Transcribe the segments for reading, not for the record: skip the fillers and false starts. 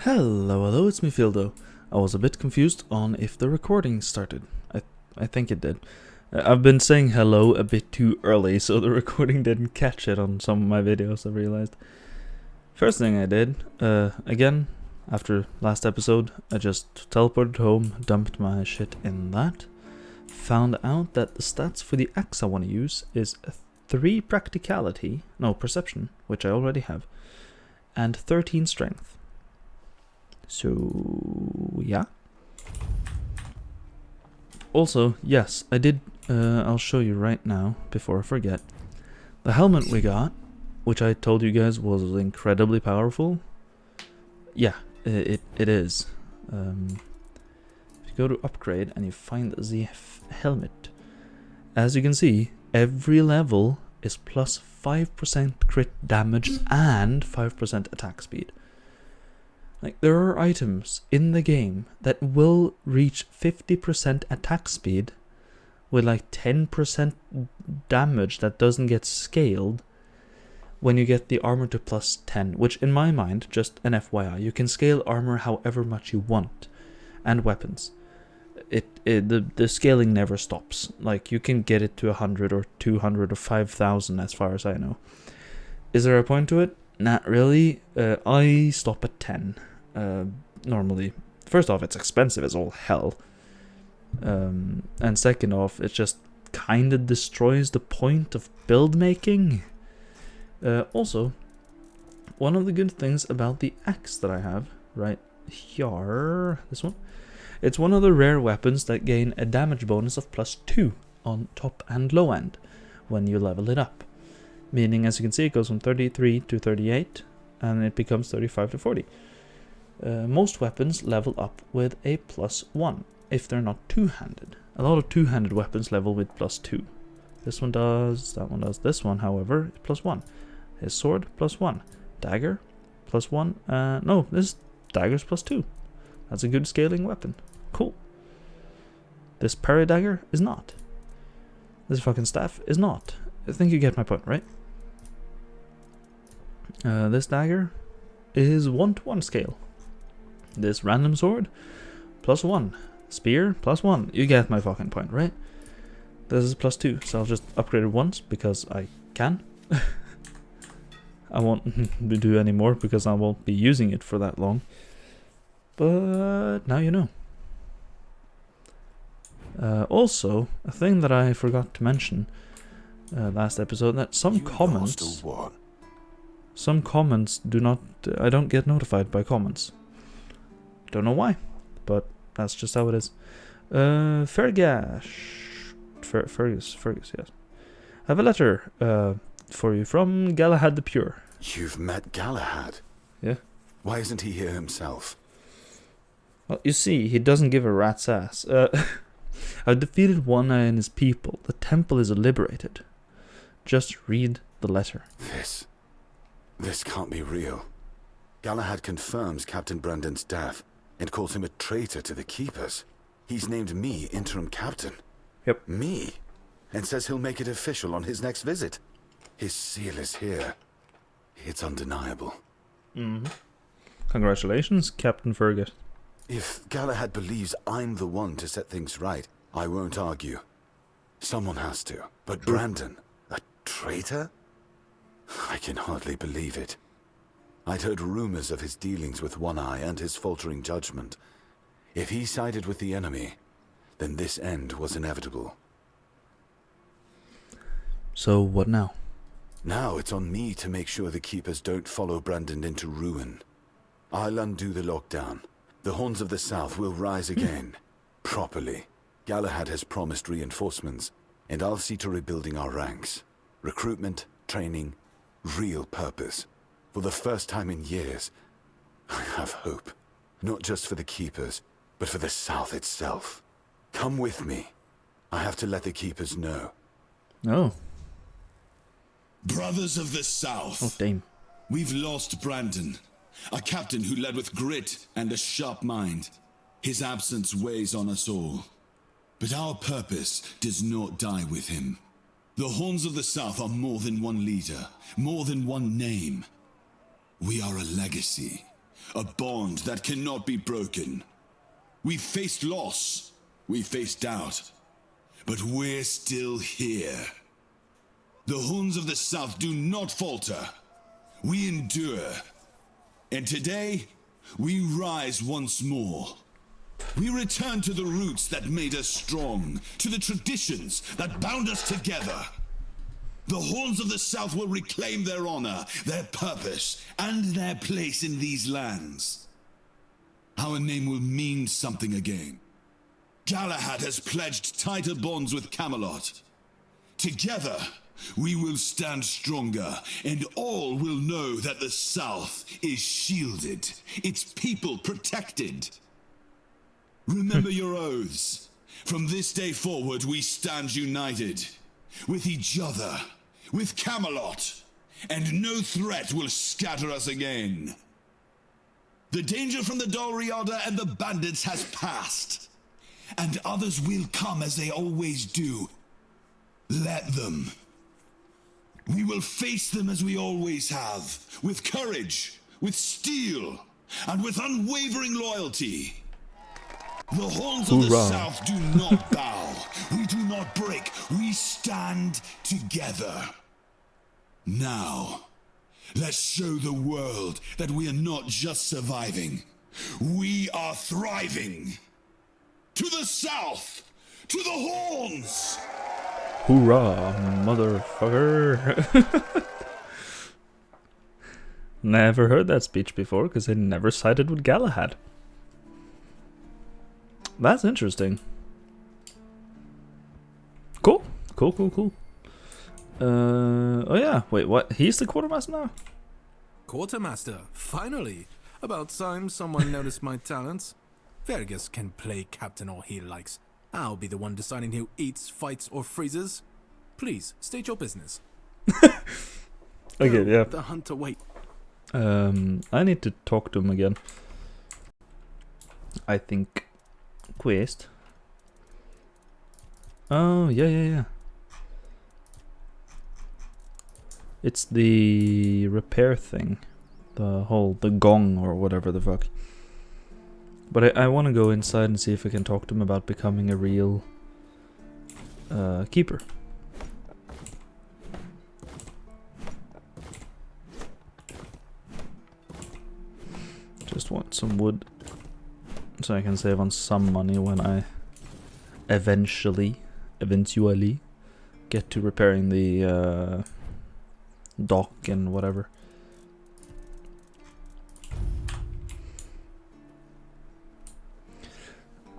Hello, it's me, Fieldo. I was a bit confused on if the recording started. I think it did. I've been saying hello a bit too early, so the recording didn't catch it on some of my videos, I realized. First thing I did, again, after last episode, I just teleported home, dumped my shit in that, found out that the stats for the axe I want to use is 3 perception, which I already have, and 13 strength. So, yeah. Also, yes, I did, I'll show you right now, before I forget. The helmet we got, which I told you guys was incredibly powerful. Yeah, it is. If you go to upgrade and you find the helmet, as you can see, every level is plus 5% crit damage and 5% attack speed. Like, there are items in the game that will reach 50% attack speed with like 10% damage that doesn't get scaled when you get the armor to plus 10, which in my mind, just an FYI, you can scale armor however much you want, and weapons. The scaling never stops. Like, you can get it to 100 or 200 or 5,000 as far as I know. Is there a point to it? Not really. I stop at 10. Normally. First off, it's expensive as all hell. And second off, it just kinda destroys the point of build making. Also, one of the good things about the axe that I have, right here, this one, it's one of the rare weapons that gain a damage bonus of plus 2 on top and low end when you level it up. Meaning, as you can see, it goes from 33 to 38, and it becomes 35 to 40. Most weapons level up with a plus 1 if they're not two-handed. A lot of two-handed weapons level with plus 2. This one does, that one does. This one, however, is plus 1. His sword, plus 1. Dagger, plus 1. No, this dagger's plus 2. That's a good scaling weapon. Cool. This parry dagger is not. This fucking staff is not. I think you get my point, right? This dagger is 1-to-1 scale. This random sword, plus 1. Spear, plus 1. You get my fucking point, right? This is plus 2, so I'll just upgrade it once because I can. I won't do any more because I won't be using it for that long. But now you know. Also, a thing that I forgot to mention last episode, that some comments do not, I don't get notified by comments. Don't know why, but that's just how it is. Fergus, yes. I have a letter for you from Galahad the Pure. You've met Galahad? Yeah. Why isn't he here himself? Well, you see, he doesn't give a rat's ass. I've defeated One Eye and his people. The temple is liberated. Just read the letter. This can't be real. Galahad confirms Captain Brandon's death and calls him a traitor to the Keepers. He's named me interim captain. Yep. Me? And says he'll make it official on his next visit. His seal is here. It's undeniable. Mm-hmm. Congratulations, Captain Fergus. If Galahad believes I'm the one to set things right, I won't argue. Someone has to. But Brandon, a traitor? I can hardly believe it. I'd heard rumors of his dealings with One Eye and his faltering judgment. If he sided with the enemy, then this end was inevitable. So what now? Now it's on me to make sure the Keepers don't follow Brandon into ruin. I'll undo the lockdown. The Horns of the South will rise again. Properly. Galahad has promised reinforcements, and I'll see to rebuilding our ranks. Recruitment, training, real purpose. For the first time in years, I have hope. Not just for the Keepers, but for the South itself. Come with me. I have to let the Keepers know. Oh. Brothers of the South. Oh, damn. We've lost Brandon, a captain who led with grit and a sharp mind. His absence weighs on us all. But our purpose does not die with him. The Horns of the South are more than one leader, more than one name. We are a legacy, a bond that cannot be broken. We faced loss, we faced doubt, but we're still here. The Huns of the South do not falter. We endure. And today, we rise once more. We return to the roots that made us strong, to the traditions that bound us together. The Horns of the South will reclaim their honor, their purpose, and their place in these lands. Our name will mean something again. Galahad has pledged tighter bonds with Camelot. Together, we will stand stronger, and all will know that the South is shielded, its people protected. Remember your oaths. From this day forward, we stand united. With each other, with Camelot, and no threat will scatter us again. The danger from the Dalriada and the bandits has passed, and others will come as they always do. Let them. We will face them as we always have, with courage, with steel, and with unwavering loyalty. The Horns of the South do not bow. We do not break. We stand together. Now, let's show the world that we are not just surviving. We are thriving. To the South! To the Horns! Hoorah, motherfucker. Never heard that speech before, because I never sided with Galahad. That's interesting. Cool. Cool. Oh yeah, wait, what? He's the quartermaster now? Quartermaster, finally. About time someone noticed my talents. Fergus can play captain all he likes. I'll be the one deciding who eats, fights, or freezes. Please, state your business. Okay, yeah. The hunter wait. I need to talk to him again. I think. Quest. Oh, yeah. It's the repair thing. The gong or whatever the fuck. But I want to go inside and see if I can talk to him about becoming a real keeper. Just want some wood so I can save on some money when I eventually get to repairing the dock and whatever.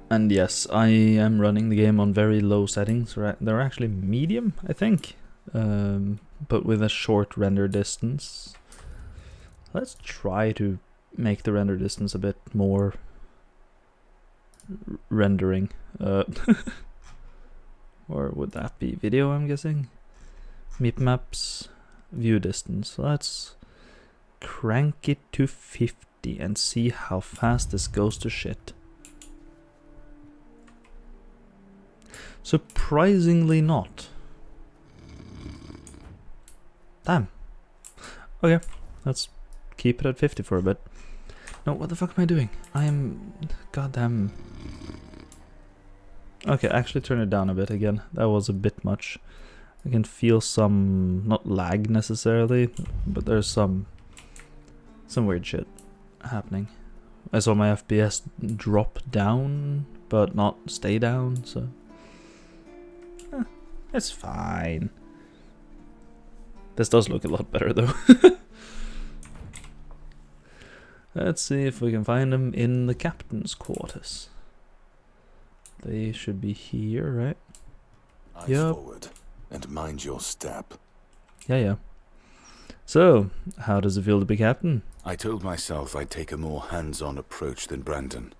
And yes, I am running the game on very low settings. They're actually medium, I think, but with a short render distance. Let's try to make the render distance a bit more rendering. Or would that be video, I'm guessing? Meep maps, view distance. Let's crank it to 50 and see how fast this goes to shit. Surprisingly not. Damn. Okay, let's keep it at 50 for a bit. No, what the fuck am I doing? I am... goddamn... Okay, actually turn it down a bit again. That was a bit much. I can feel some... not lag necessarily, but there's some weird shit happening. I saw my FPS drop down, but not stay down, so... it's fine. This does look a lot better though. Let's see if we can find them in the captain's quarters. They should be here, right? Eyes Yep. forward and mind your step. Yeah. So, how does it feel to be captain? I told myself I'd take a more hands-on approach than Brandon.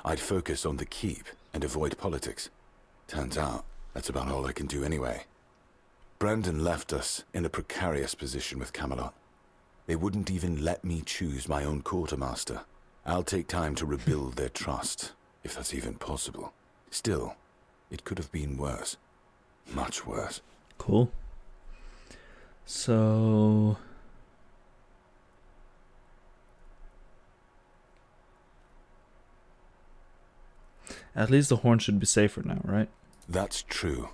I'd focus on the keep and avoid politics. Turns out, that's about all I can do anyway. Brandon left us in a precarious position with Camelot. They wouldn't even let me choose my own quartermaster. I'll take time to rebuild their trust, if that's even possible. Still, it could have been worse. Much worse. Cool. So... At least the horn should be safer now, right? That's true.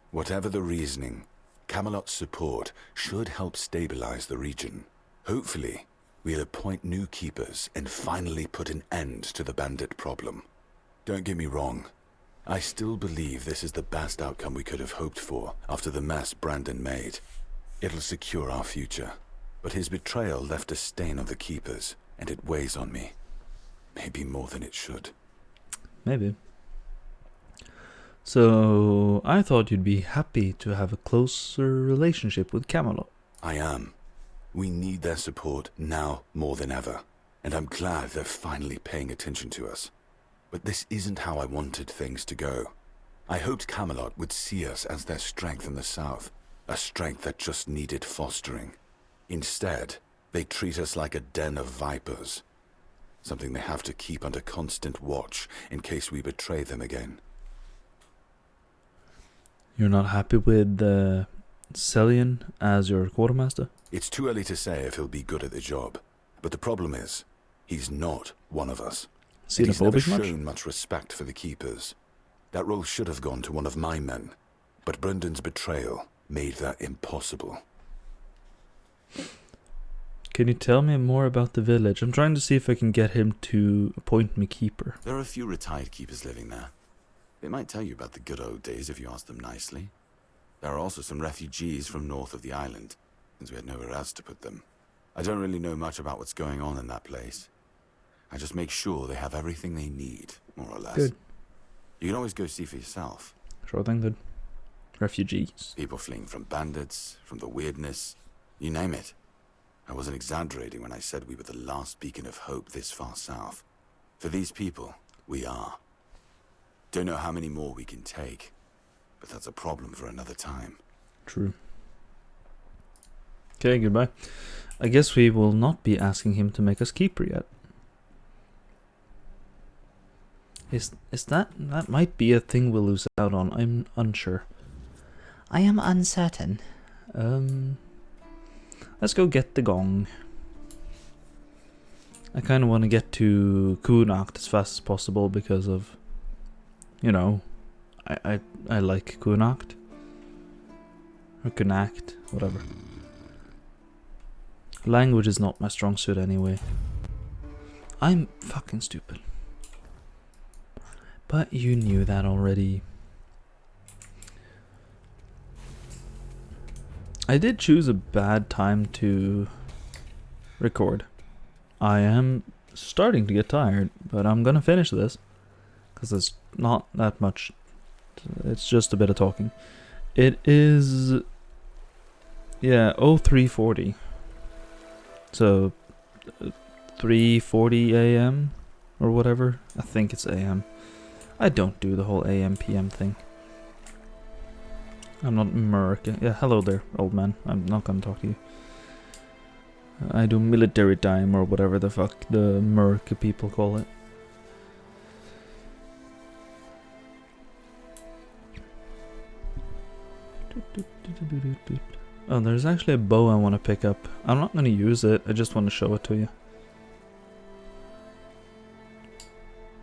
Whatever the reasoning, Camelot's support should help stabilize the region. Hopefully, we'll appoint new keepers and finally put an end to the bandit problem. Don't get me wrong. I still believe this is the best outcome we could have hoped for after the mess Brandon made. It'll secure our future. But his betrayal left a stain on the keepers, and it weighs on me. Maybe more than it should. Maybe. So, I thought you'd be happy to have a closer relationship with Camelot. I am. We need their support now more than ever, and I'm glad they're finally paying attention to us. But this isn't how I wanted things to go. I hoped Camelot would see us as their strength in the south, a strength that just needed fostering. Instead, they treat us like a den of vipers, something they have to keep under constant watch in case we betray them again. You're not happy with Celian as your quartermaster? It's too early to say if he'll be good at the job, but the problem is, he's not one of us. And he's never shown much respect for the keepers. That role should have gone to one of my men, but Brendan's betrayal made that impossible. Can you tell me more about the village? I'm trying to see if I can get him to appoint me keeper. There are a few retired keepers living there. They might tell you about the good old days if you ask them nicely. There are also some refugees from north of the island, since we had nowhere else to put them. I don't really know much about what's going on in that place. I just make sure they have everything they need, more or less. Good. You can always go see for yourself. Sure thing, good. Refugees. People fleeing from bandits, from the weirdness, you name it. I wasn't exaggerating when I said we were the last beacon of hope this far south. For these people, we are. Don't know how many more we can take, but that's a problem for another time. True. Okay, goodbye. I guess we will not be asking him to make us keeper yet. Is that might be a thing we'll lose out on. I'm unsure. I am uncertain. Let's go get the gong. I kind of want to get to Kunacht as fast as possible because of, you know, I like Kunacht. Or Kunacht, whatever. Language is not my strong suit anyway. I'm fucking stupid. But you knew that already. I did choose a bad time to record. I am starting to get tired, but I'm gonna finish this. Because it's not that much. It's just a bit of talking. It is... yeah, 0340. So, 3:40 a.m. or whatever. I think it's a.m. I don't do the whole AM PM thing. I'm not American. Yeah, hello there, old man. I'm not gonna talk to you. I do military time or whatever the fuck the Merc people call it. Oh, there's actually a bow I want to pick up. I'm not gonna use it. I just want to show it to you.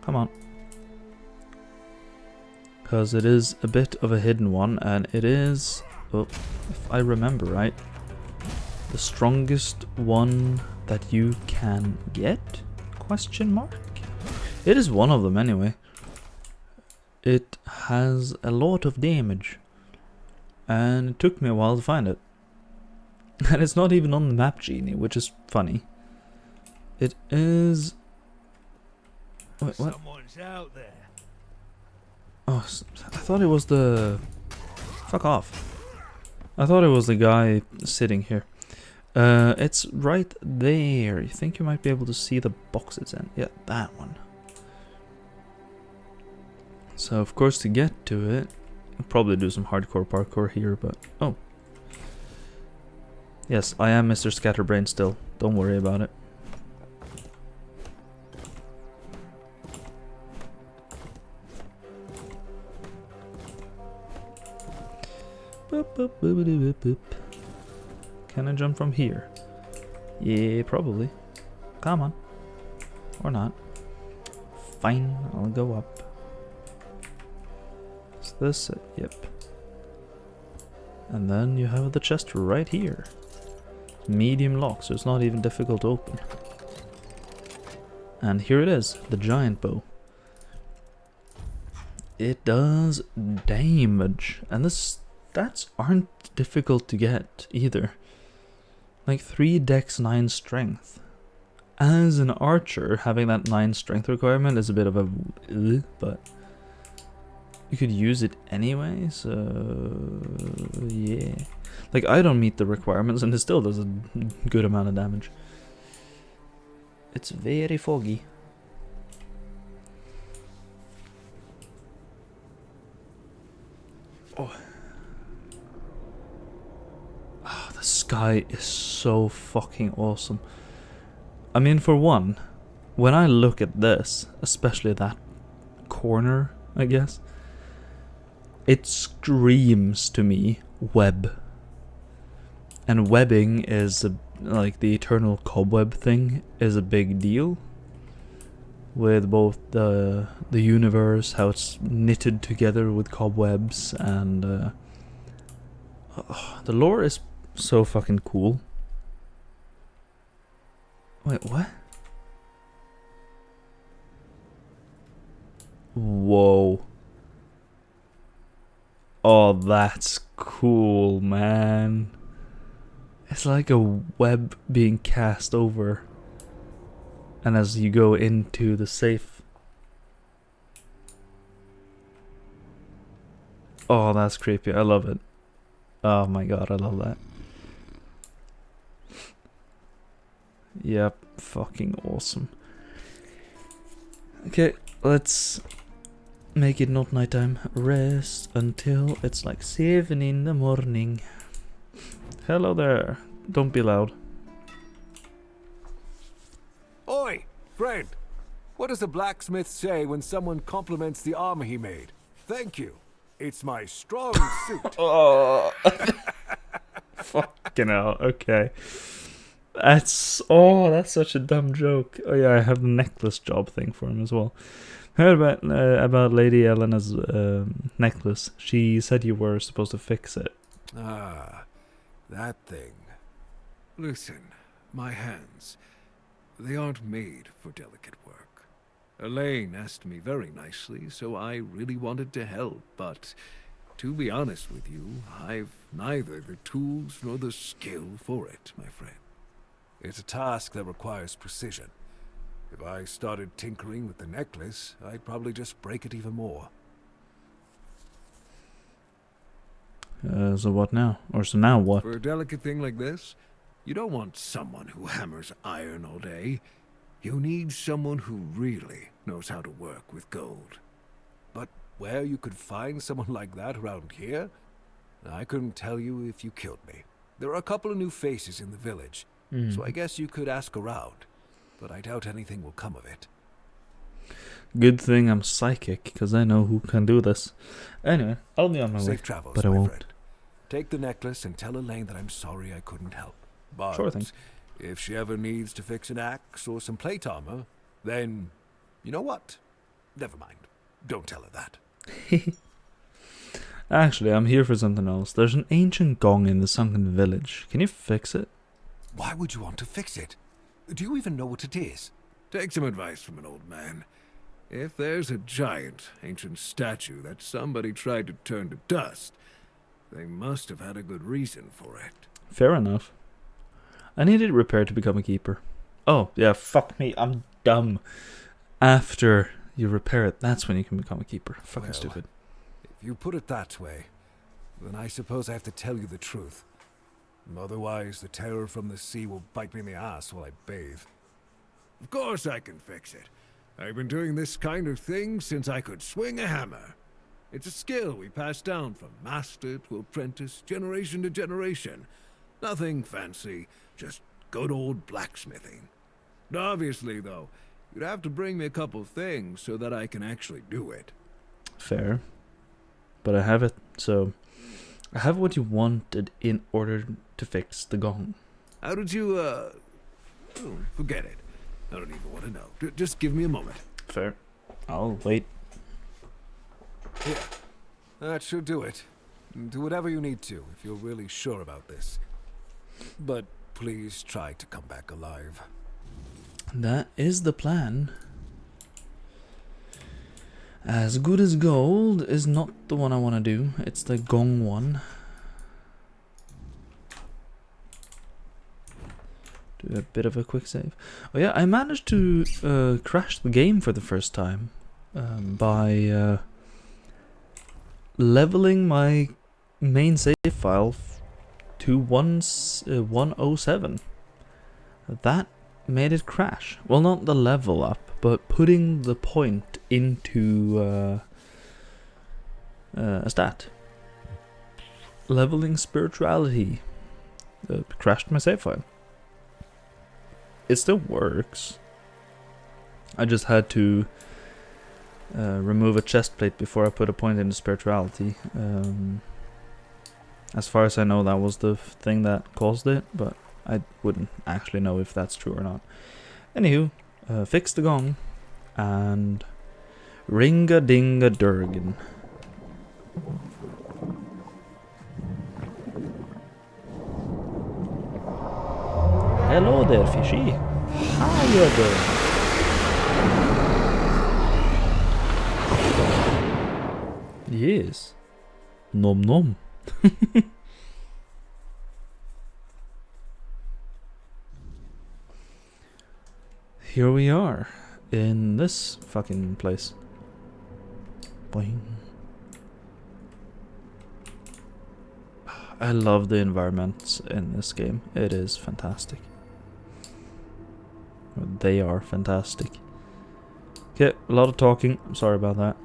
Come on. Because it is a bit of a hidden one, and it is, oh, if I remember right, the strongest one that you can get? Question mark? It is one of them anyway. It has a lot of damage, and it took me a while to find it. And it's not even on the map, Genie, which is funny. It is... wait, what? Someone's out there. Oh, I thought it was the... fuck off. I thought it was the guy sitting here. It's right there. You think you might be able to see the box it's in? Yeah, that one. So, of course, to get to it, I'll probably do some hardcore parkour here, but... oh. Yes, I am Mr. Scatterbrain still. Don't worry about it. Boop, boop, boop, boop, boop. Can I jump from here? Yeah, probably. Come on. Or not. Fine, I'll go up. this. Yep. And then you have the chest right here. Medium lock, so it's not even difficult to open. And here it is, the giant bow. It does damage, and the stats aren't difficult to get either. Like 3 dex, 9 strength. As an archer, having that 9 strength requirement is a bit of a but you could use it anyway, so yeah. Like, I don't meet the requirements and it still does a good amount of damage. It's very foggy. Oh. Oh, the sky is so fucking awesome. I mean, for one, when I look at this, especially that corner, I guess, it screams to me web. And webbing is like the eternal cobweb thing is a big deal. With both the universe, how it's knitted together with cobwebs, and the lore is so fucking cool. Wait, what? Whoa. Oh, that's cool, man. It's like a web being cast over. And as you go into the safe. Oh, that's creepy. I love it. Oh my god, I love that. Yep, fucking awesome. Okay, let's make it not nighttime. Rest until it's like 7 in the morning. Hello there. Don't be loud. Oi, friend. What does the blacksmith say when someone compliments the armor he made? Thank you. It's my strong suit. Oh. Fucking hell. Okay. That's such a dumb joke. Oh yeah, I have the necklace job thing for him as well. Heard about Lady Elena's necklace. She said you were supposed to fix it. Ah, that thing. Listen, my hands, they aren't made for delicate work. Elaine asked me very nicely, so I really wanted to help, but to be honest with you, I've neither the tools nor the skill for it, my friend. It's a task that requires precision. If I started tinkering with the necklace, I'd probably just break it even more. So what now? Or so now what? For a delicate thing like this, you don't want someone who hammers iron all day. You need someone who really knows how to work with gold. But where you could find someone like that around here, I couldn't tell you if you killed me. There are a couple of new faces in the village, so I guess you could ask around. But I doubt anything will come of it. Good thing I'm psychic, because I know who can do this. Anyway, I'll be on my way. Safe travels, but I my won't. friend. Take the necklace and tell Elaine that I'm sorry I couldn't help. But Sure thing. if she ever needs to fix an axe or some plate armor, then, you know what? Never mind. Don't tell her that. Actually, I'm here for something else. There's an ancient gong in the sunken village. Can you fix it? Why would you want to fix it? Do you even know what it is? Take some advice from an old man. If there's a giant, ancient statue that somebody tried to turn to dust, they must have had a good reason for it. Fair enough. I need it repaired to become a keeper. Oh, yeah, fuck me, I'm dumb. After you repair it, that's when you can become a keeper. Fucking Well, stupid. If you put it that way, then I suppose I have to tell you the truth. Otherwise, the terror from the sea will bite me in the ass while I bathe. Of course I can fix it. I've been doing this kind of thing since I could swing a hammer. It's a skill we pass down from master to apprentice, generation to generation. Nothing fancy, just good old blacksmithing. Obviously, though, you'd have to bring me a couple things so that I can actually do it. Fair. But I have it, so... I have what you wanted in order to fix the gong. How did you, forget it. I don't even want to know. Just give me a moment. Fair. I'll wait. Here. That should do it. Do whatever you need to if you're really sure about this. But please try to come back alive. That is the plan. As good as gold is not the one I want to do. It's the gong one. Do a bit of a quick save. Oh yeah, I managed to crash the game for the first time by leveling my main save file to 107. That made it crash. Well, not the level up, but putting the point into a stat. Leveling spirituality crashed my save file. It still works. I just had to remove a chest plate before I put a point into spirituality. As far as I know, that was the thing that caused it, but I wouldn't actually know if that's true or not. Anywho, fix the gong, and ring-a-ding-a-durgan. Hello there, fishy. How you doing? Yes. Nom nom. Here we are in this fucking place. Boing. I love the environments in this game. It is fantastic. They are fantastic. Okay, a lot of talking. I'm sorry about that.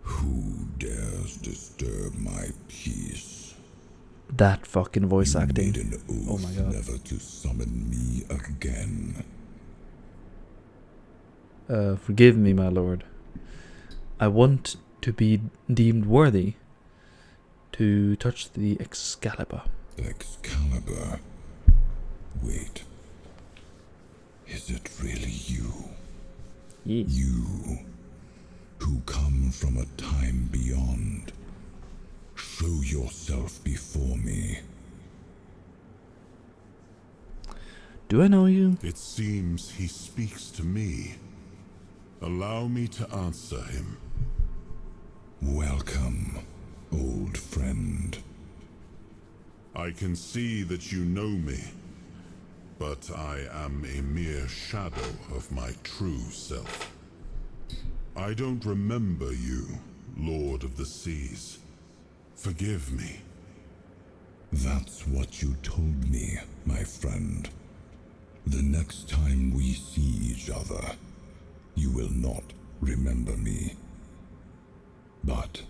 Who dares disturb my peace? That fucking voice acting. Made an oath Oh my god. never to summon me again. Forgive me, my lord. I want to be deemed worthy to touch the Excalibur. Excalibur. Wait. Is it really you? Yes. You, who come from a time beyond. Show yourself before me. Do I know you? It seems he speaks to me. Allow me to answer him. Welcome, old friend. I can see that you know me, but I am a mere shadow of my true self. I don't remember you, Lord of the Seas. Forgive me. That's what you told me, my friend. The next time we see each other, you will not remember me. But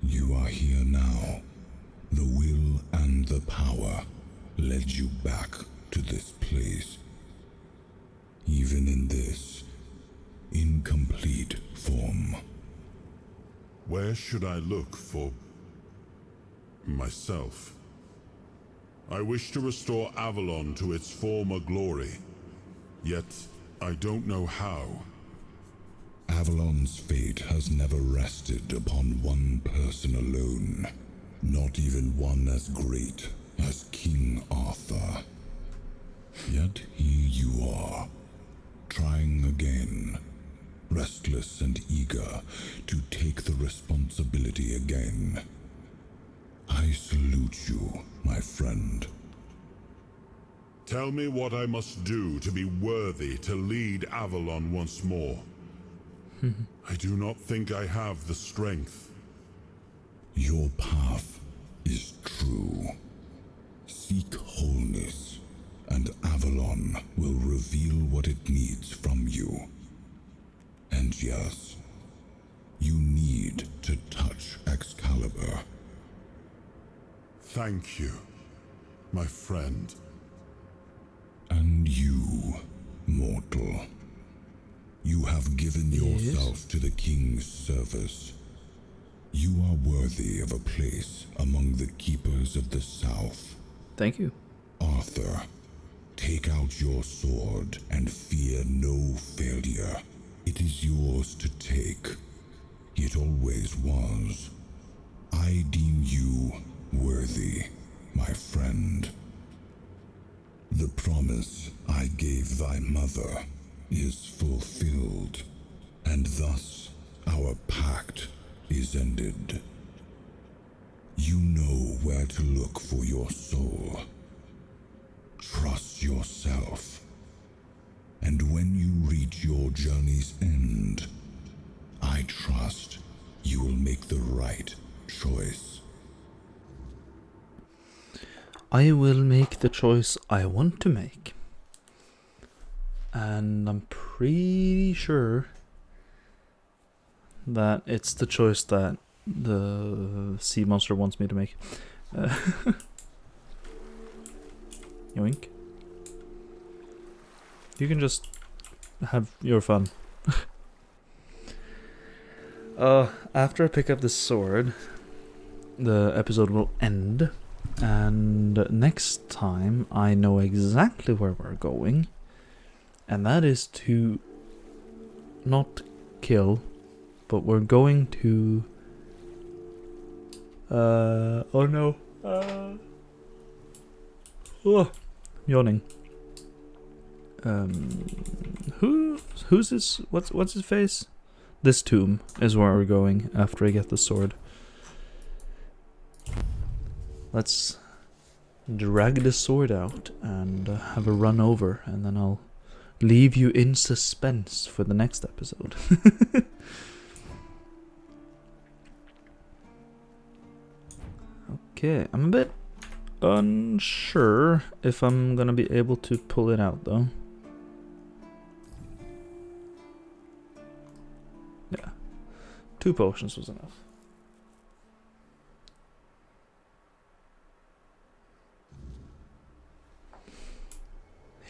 you are here now. The will and the power led you back to this place. Even in this incomplete form. Where should I look for myself? I wish to restore Avalon to its former glory, yet I don't know how. Avalon's fate has never rested upon one person alone, not even one as great as King Arthur. Yet here you are, trying again, restless and eager to take the responsibility again. I salute you, my friend. Tell me what I must do to be worthy to lead Avalon once more. I do not think I have the strength. Your path is true. Seek wholeness, and Avalon will reveal what it needs from you. And yes, you need to touch Excalibur. Thank you, my friend. And you, mortal. You have given yourself to the king's service. You are worthy of a place among the keepers of the South. Thank you. Arthur, take Take out your sword and fear no failure. It is yours to take. It always was. I deem you worthy, my friend. The promise I gave thy mother is fulfilled, and thus our pact is ended. You know where to look for your soul. Trust yourself. And when you reach your journey's end, I trust you will make the right choice. I will make the choice I want to make. And I'm pretty sure that it's the choice that the sea monster wants me to make. Yoink. You can just have your fun. After I pick up this sword, the episode will end. And next time, I know exactly where we're going. And that is to not kill, but we're going to... oh no. Oh, yawning. Who's this? What's his face? This tomb is where we're going after I get the sword. Let's drag the sword out and have a run over, and then I'll leave you in suspense for the next episode. Okay, I'm a bit unsure if I'm gonna be able to pull it out though. Yeah, 2 potions was enough.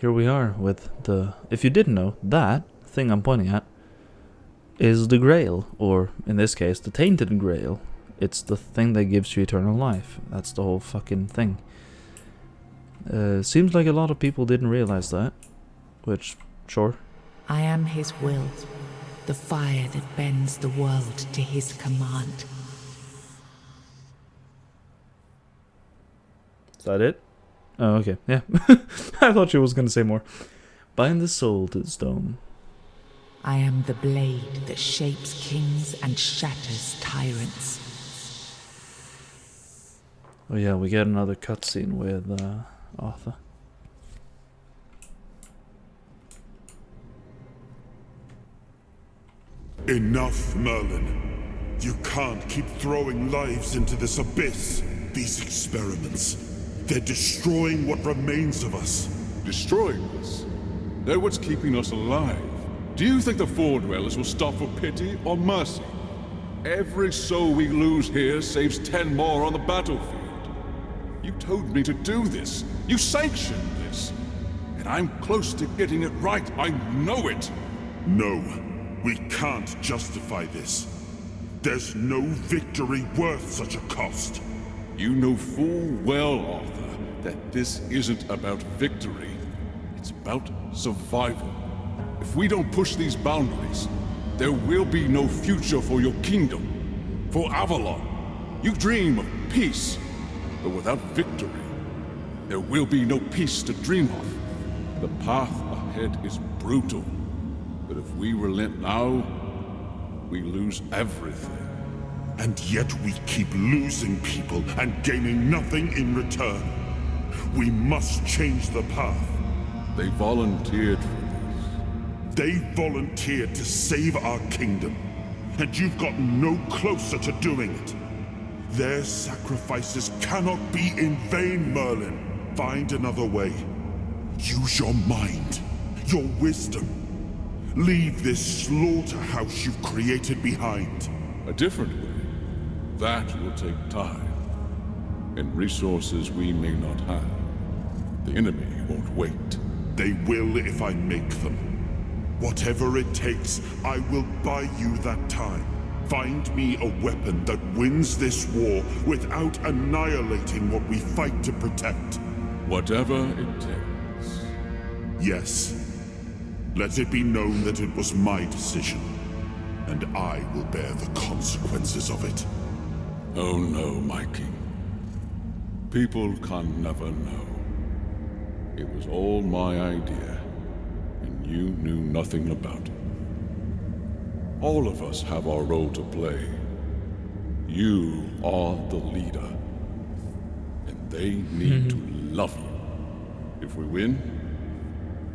Here we are with the... If you didn't know, that thing I'm pointing at is the Grail, or in this case, the Tainted Grail. It's the thing that gives you eternal life. That's the whole fucking thing. Seems like a lot of people didn't realize that, which, sure. I am his will, the fire that bends the world to his command. Is that it? Oh, okay, yeah. I thought she was gonna say more. Bind the soul to the stone. I am the blade that shapes kings and shatters tyrants. Oh yeah, we get another cutscene with Arthur. Enough, Merlin. You can't keep throwing lives into this abyss. These experiments, they're destroying what remains of us. Destroying us? They're what's keeping us alive. Do you think the Four Dwellers will stop for pity or mercy? Every soul we lose here saves 10 more on the battlefield. You told me to do this. You sanctioned this. And I'm close to getting it right. I know it. No, we can't justify this. There's no victory worth such a cost. You know full well, Arthur, that this isn't about victory. It's about survival. If we don't push these boundaries, there will be no future for your kingdom. For Avalon, you dream of peace, but without victory, there will be no peace to dream of. The path ahead is brutal, but if we relent now, we lose everything. And yet we keep losing people and gaining nothing in return. We must change the path. They volunteered for this. They volunteered to save our kingdom, and you've gotten no closer to doing it. Their sacrifices cannot be in vain, Merlin. Find another way. Use your mind, your wisdom. Leave this slaughterhouse you've created behind. A different way. That will take time, and resources we may not have. The enemy won't wait. They will if I make them. Whatever it takes, I will buy you that time. Find me a weapon that wins this war without annihilating what we fight to protect. Whatever it takes. Yes. Let it be known that it was my decision, and I will bear the consequences of it. Oh no, my king. People can never know. It was all my idea, and you knew nothing about it. All of us have our role to play. You are the leader, and they need to love you. If we win,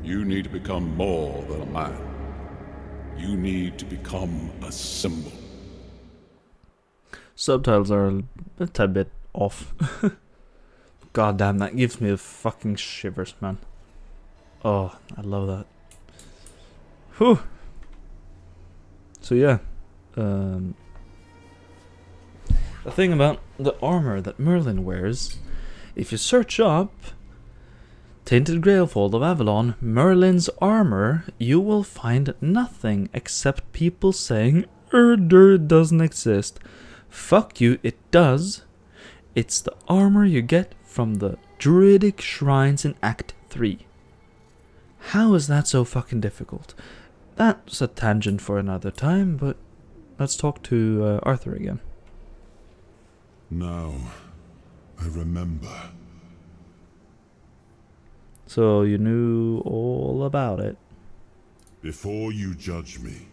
you need to become more than a man. You need to become a symbol. Subtitles are a tad bit off. God damn, that gives me the fucking shivers, man. Oh, I love that. Whew. So yeah, the thing about the armor that Merlin wears, if you search up Tainted Grail Fall of Avalon, Merlin's armor, you will find nothing except people saying, it doesn't exist. Fuck you, it does. It's the armor you get from the druidic shrines in Act 3. How is that so fucking difficult? That's a tangent for another time, but let's talk to Arthur again. Now, I remember. So you knew all about it. Before you judge me,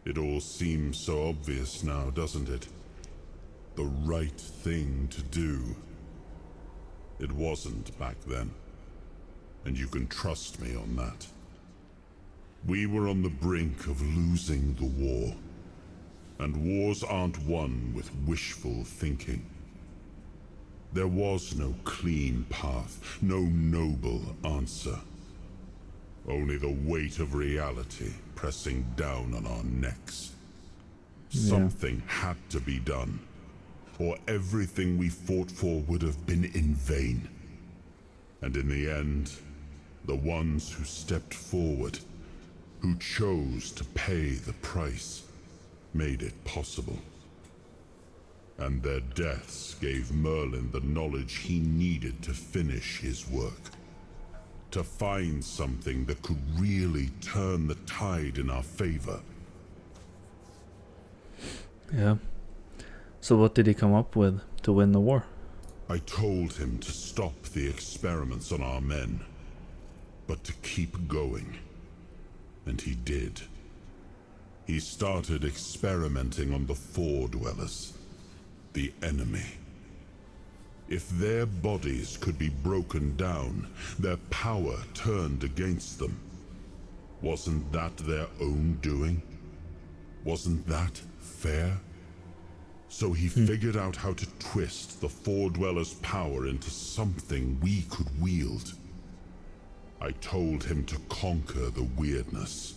it all seems so obvious now, doesn't it? The right thing to do. It wasn't back then, and you can trust me on that. We were on the brink of losing the war, and wars aren't won with wishful thinking. There was no clean path, no noble answer. Only the weight of reality pressing down on our necks. Something had to be done, or everything we fought for would have been in vain. And in the end, the ones who stepped forward, who chose to pay the price, made it possible. And their deaths gave Merlin the knowledge he needed to finish his work. To find something that could really turn the tide in our favor. Yeah. So what did he come up with to win the war? I told him to stop the experiments on our men, but to keep going. And he did. He started experimenting on the Four Dwellers, the enemy. If their bodies could be broken down, their power turned against them, wasn't that their own doing? Wasn't that fair? So he figured out how to twist the Four Dwellers' power into something we could wield. I told him to conquer the weirdness,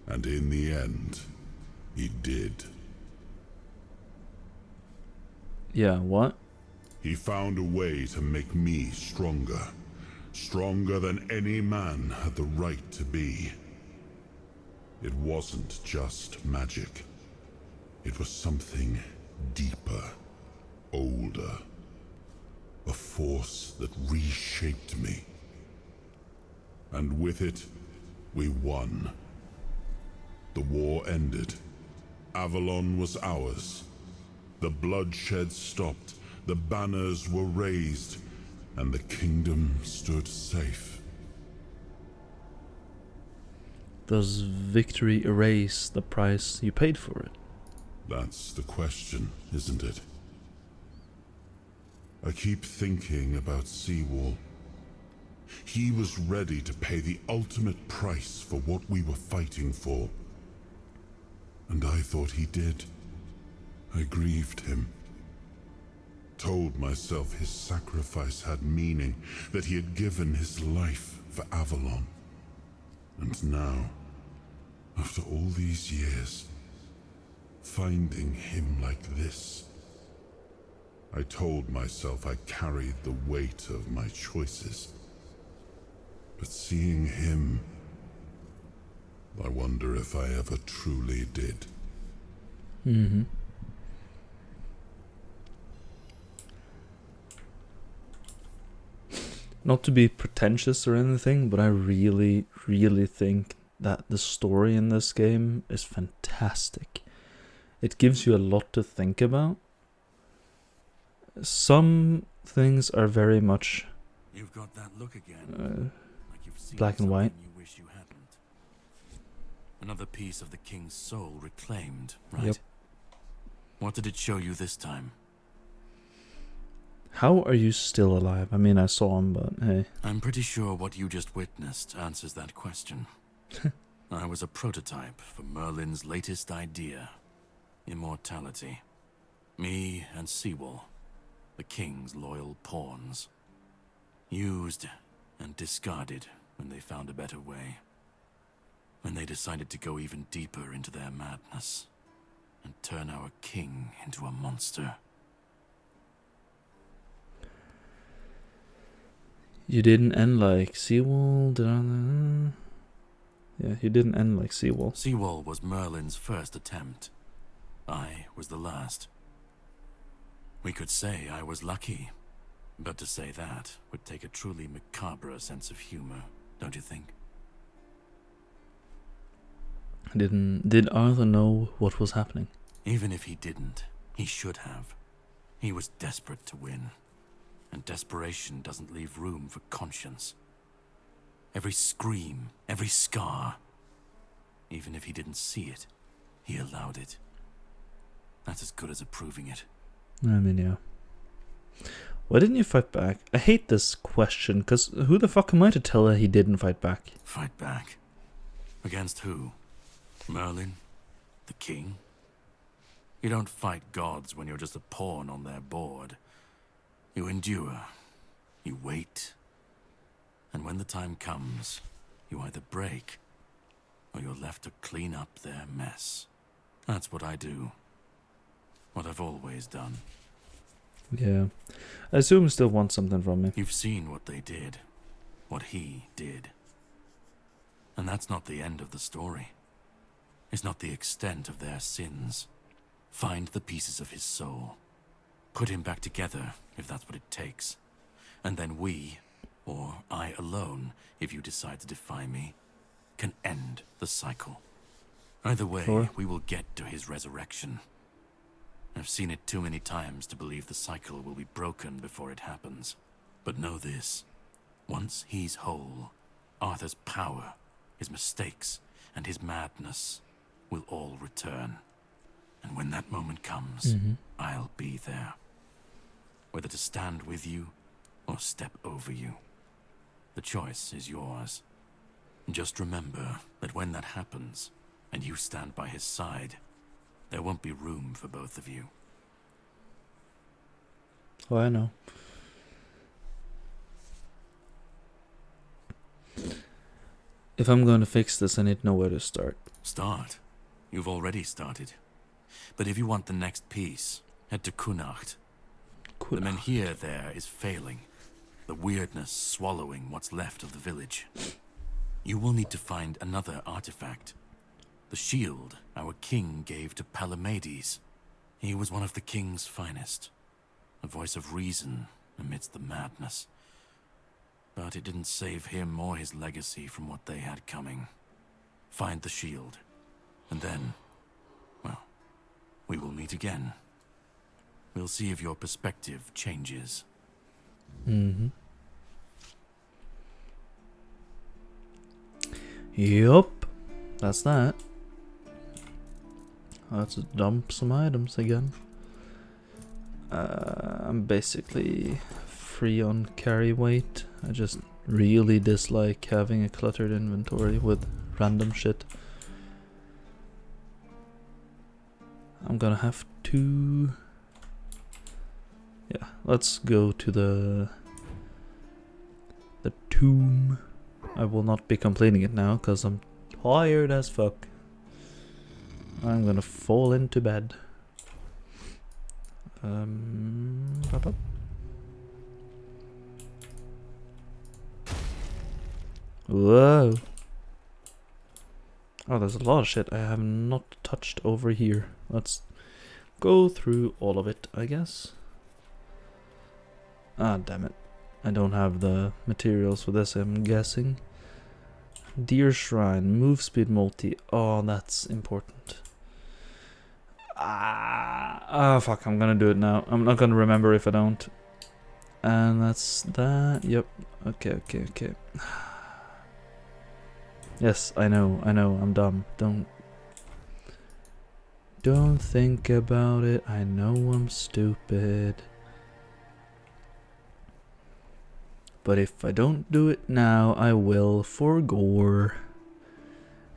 and in the end, he did. Yeah, what? He found a way to make me stronger. Stronger than any man had the right to be. It wasn't just magic. It was something deeper, older. A force that reshaped me. And with it, we won. The war ended. Avalon was ours. The bloodshed stopped. The banners were raised, and the kingdom stood safe. Does victory erase the price you paid for it? That's the question, isn't it? I keep thinking about Seawall. He was ready to pay the ultimate price for what we were fighting for. And I thought he did. I grieved him. Told myself his sacrifice had meaning, that he had given his life for Avalon. And now, after all these years, finding him like this, I told myself I carried the weight of my choices. But seeing him, I wonder if I ever truly did. Mm-hmm. Not to be pretentious or anything, but I really, really think that the story in this game is fantastic. It gives you a lot to think about. Some things are very much You've got that look again. Like you've seen black and white. something you wish you hadn't. Another piece of the king's soul reclaimed, right? Yep. What did it show you this time? How are you still alive? I mean, I saw him, but hey. I'm pretty sure what you just witnessed answers that question. I was a prototype for Merlin's latest idea. Immortality. Me and Seawall, the king's loyal pawns. Used and discarded when they found a better way. When they decided to go even deeper into their madness and turn our king into a monster. You didn't end like Seawall, did I? Yeah, you didn't end like Seawall. Seawall was Merlin's first attempt. I was the last. We could say I was lucky, but to say that would take a truly macabre sense of humor, don't you think? Did Arthur know what was happening? Even if he didn't, he should have. He was desperate to win. And desperation doesn't leave room for conscience. Every scream, every scar. Even if he didn't see it, he allowed it. That's as good as approving it. I mean, yeah. Why didn't you fight back? I hate this question, because who the fuck am I to tell her he didn't fight back? Fight back? Against who? Merlin? The king? You don't fight gods when you're just a pawn on their board. You endure. You wait. And when the time comes, you either break, or you're left to clean up their mess. That's what I do. What I've always done. Yeah. I assume you still want something from me. You've seen what they did. What he did. And that's not the end of the story. It's not the extent of their sins. Find the pieces of his soul. Put him back together, if that's what it takes. And then we, or I alone, if you decide to defy me, can end the cycle. Either way, Sure. we will get to his resurrection. I've seen it too many times to believe the cycle will be broken before it happens. But know this. Once he's whole, Arthur's power, his mistakes, and his madness will all return. And when that moment comes, I'll be there. Whether to stand with you or step over you. The choice is yours. Just remember that when that happens, and you stand by his side, there won't be room for both of you. Oh, I know. If I'm going to fix this, I need to know where to start. Start. You've already started. But if you want the next piece, head to Kunacht. The Menhir there is failing. The weirdness swallowing what's left of the village. You will need to find another artifact. The shield our king gave to Palamedes. He was one of the king's finest. A voice of reason amidst the madness. But it didn't save him or his legacy from what they had coming. Find the shield. And then, well, we will meet again. We'll see if your perspective changes. Yup. That's that. Let's dump some items again. I'm basically free on carry weight. I just really dislike having a cluttered inventory with random shit. I'm gonna have to... Yeah, let's go to the tomb. I will not be completing it now because I'm tired as fuck. I'm gonna fall into bed. Pop up. Whoa. Oh, there's a lot of shit I have not touched over here. Let's go through all of it, I guess. Ah, damn it. I don't have the materials for this, I'm guessing. Deer Shrine, move speed multi. Oh, that's important. Fuck, I'm gonna do it now. I'm not gonna remember if I don't. And that's that. Yep. Okay. Yes, I know, I'm dumb. Don't think about it. I know I'm stupid. But if I don't do it now, I will forgore.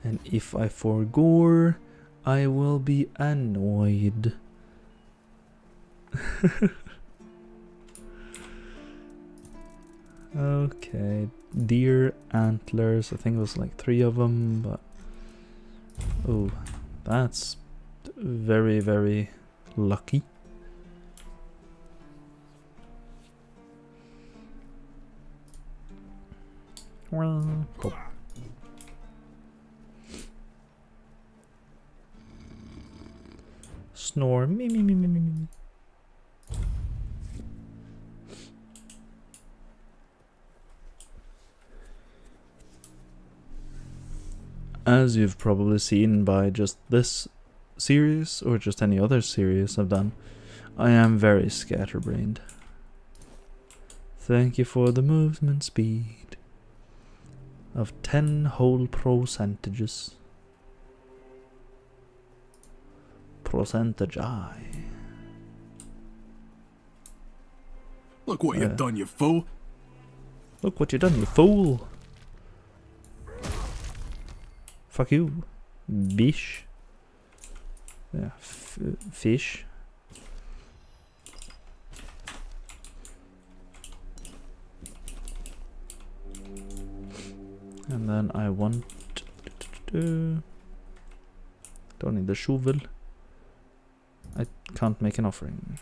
And if I forgore, I will be annoyed. Okay, deer antlers. I think it was like 3 of them, but oh, that's very, very lucky. Well, cool. Snore, me. As you've probably seen by just this series, or just any other series I've done, I am very scatterbrained. Thank you for the movement speed of 10 whole percentages. Percentage I. Look what you've done, you fool. Look what you done, you fool. Fuck you, bish. Yeah, fish. And then I want to... Don't need the shovel. I can't make an offering.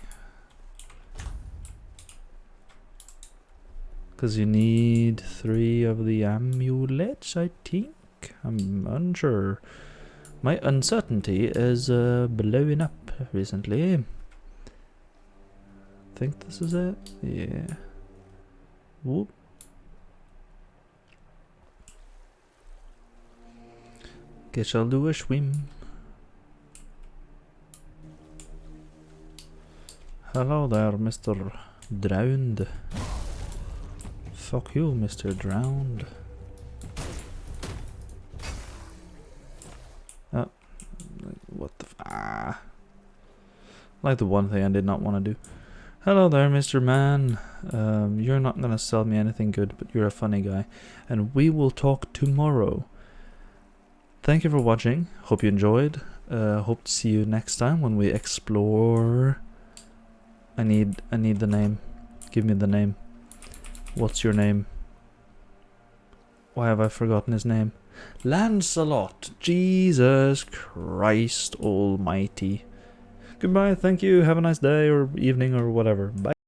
Because you need 3 of the amulets, I think. I'm unsure. My uncertainty is blowing up recently. I think this is it. Yeah. Whoop. Guess I'll do a swim. Hello there, Mr. Drowned. Fuck you, Mr. Drowned. Oh, what the like the one thing I did not want to do. Hello there, Mr. Man. You're not gonna sell me anything good, but you're a funny guy. And we will talk tomorrow. Thank you for watching. Hope you enjoyed. Hope to see you next time when we explore. I need the name. Give me the name. What's your name? Why have I forgotten his name? Lancelot. Jesus Christ almighty. Goodbye, thank you, have a nice day or evening or whatever. Bye.